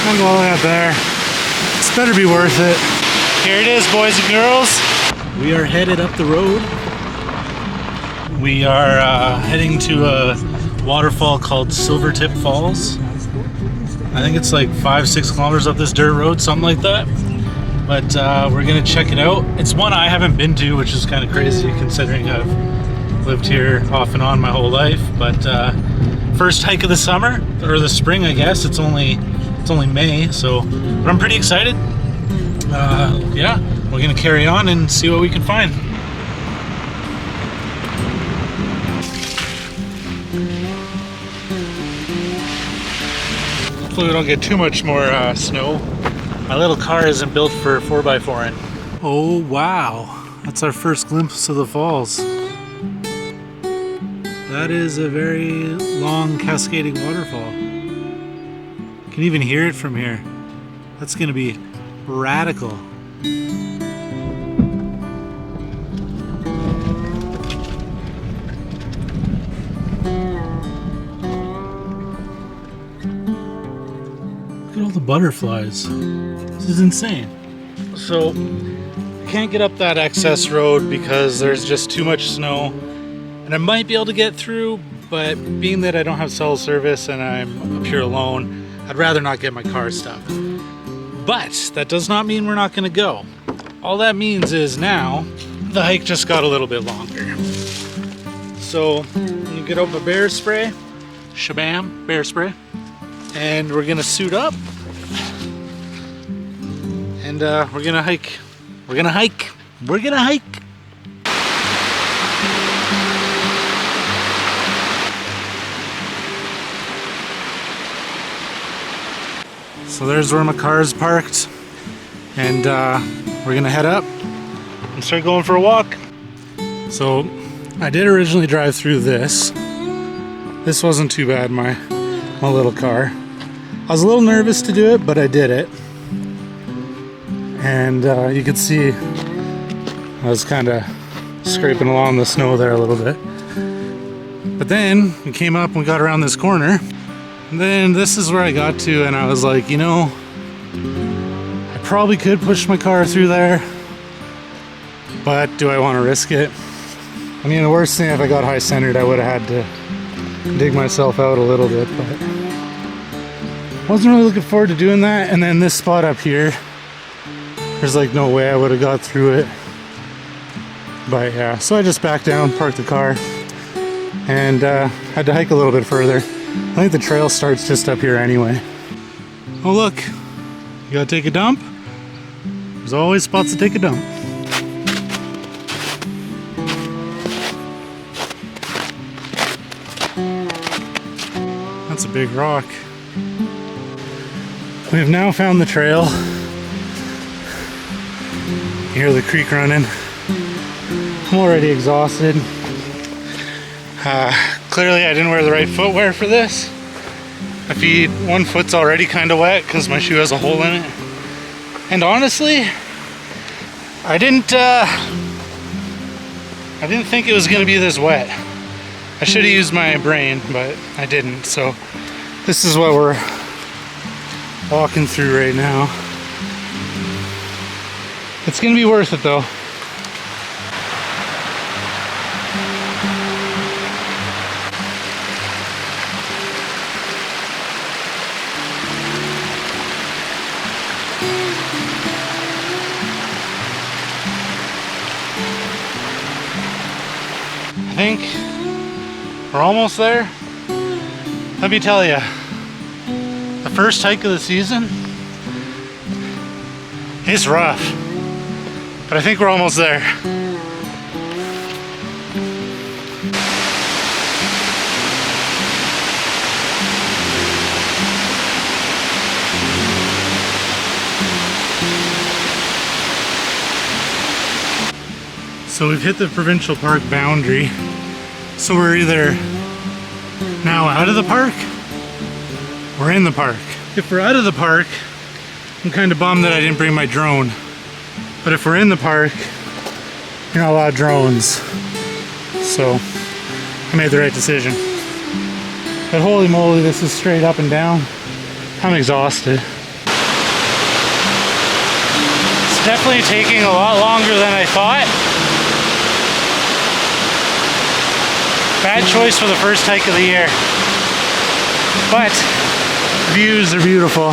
I'll go out there. This better be worth it. Here it is, boys and girls. We are headed up the road. We are heading to a waterfall called Silvertip Falls. I think it's like 5-6 kilometers up this dirt road, something like that. But we're gonna check it out. It's one I haven't been to, which is kind of crazy considering I've lived here off and on my whole life. But first hike of the summer, or the spring, I guess. It's only May, so but I'm pretty excited. Yeah, we're gonna carry on and see what we can find. Hopefully we don't get too much more snow. My little car isn't built for 4x4 in. Oh wow, that's our first glimpse of the falls. That is a very long cascading waterfall. You can even hear it from here. That's gonna be radical. Look at all the butterflies. This is insane. So, I can't get up that access road because there's just too much snow. And I might be able to get through, but being that I don't have cell service and I'm up here alone, I'd rather not get my car stuck. But that does not mean we're not gonna go. All that means is now, the hike just got a little bit longer. So, you get out a bear spray, shabam, bear spray, and we're gonna suit up. And we're gonna hike. We're gonna hike. We're gonna hike. So there's where my car is parked. And we're gonna head up and start going for a walk. So I did originally drive through this. This wasn't too bad, my little car. I was a little nervous to do it, but I did it. And you can see I was kind of scraping along the snow there a little bit. But then we came up and we got around this corner. And then this is where I got to, and I was like, you know, I probably could push my car through there, but do I want to risk it? I mean, the worst thing, if I got high centered, I would have had to dig myself out a little bit, but wasn't really looking forward to doing that. And then this spot up here, there's like no way I would have got through it. But yeah, so I just backed down, parked the car, and had to hike a little bit further. I think the trail starts just up here anyway. Oh look, you gotta take a dump? There's always spots to take a dump. That's a big rock. We have now found the trail. You hear the creek running. I'm already exhausted. Clearly I didn't wear the right footwear for this. One foot's already kind of wet because my shoe has a hole in it. And honestly, I didn't think it was gonna be this wet. I should have used my brain, but I didn't. So this is what we're walking through right now. It's gonna be worth it though. I think we're almost there. Let me tell you, the first hike of the season is rough, but I think we're almost there. So we've hit the provincial park boundary. So we're either now out of the park or in the park. If we're out of the park, I'm kind of bummed that I didn't bring my drone. But if we're in the park, you're not allowed drones. So I made the right decision. But holy moly, this is straight up and down. I'm exhausted. Definitely taking a lot longer than I thought. Bad choice for the first hike of the year. But views are beautiful.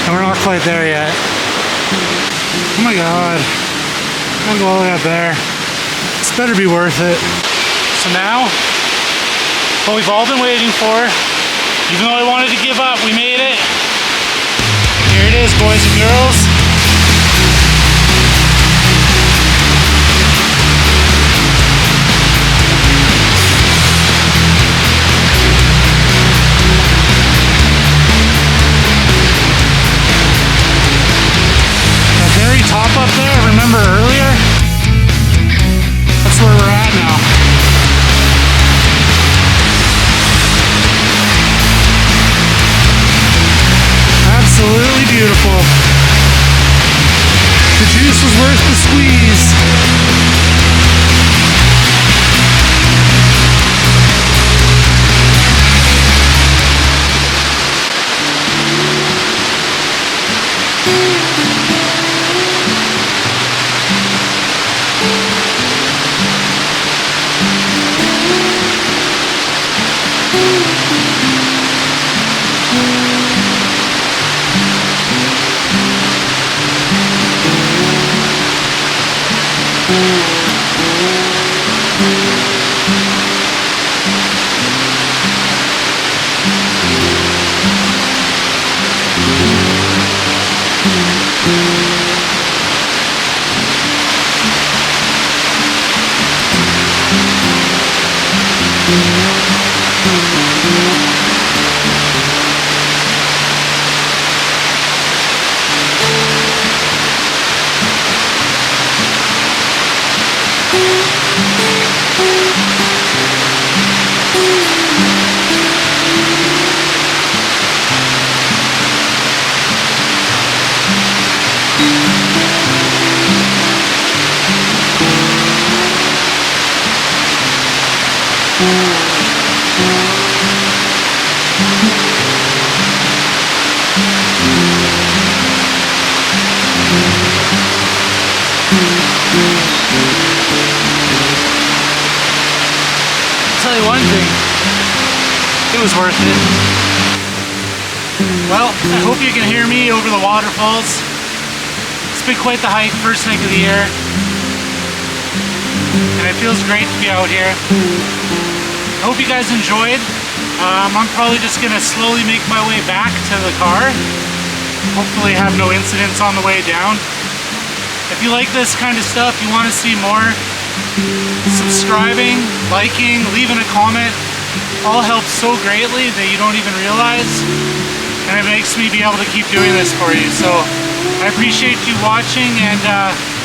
And we're not quite there yet. Oh my god. I'm gonna go all the way up there. This better be worth it. So now, what we've all been waiting for, even though I wanted to give up, we made it. Here it is, boys and girls. Top up there, remember earlier? That's where we're at now. Absolutely beautiful. The juice was worth the squeeze. I'll tell you one thing, it was worth it. Well, I hope you can hear me over the waterfalls. It's been quite the hike, first hike of the year. And it feels great to be out here. I hope you guys enjoyed. I'm probably just gonna slowly make my way back to the car. Hopefully have no incidents on the way down. If you like this kind of stuff, you want to see more, subscribing, liking, leaving a comment, all helps so greatly that you don't even realize. And it makes me be able to keep doing this for you. So I appreciate you watching, and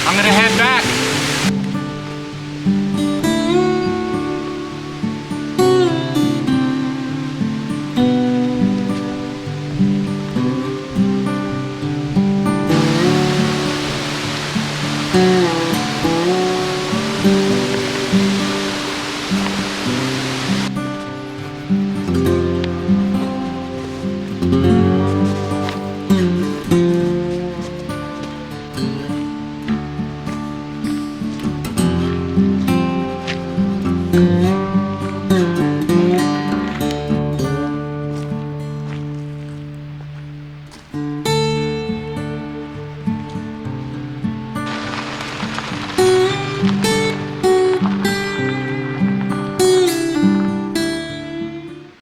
I'm gonna head back. Mm-hmm.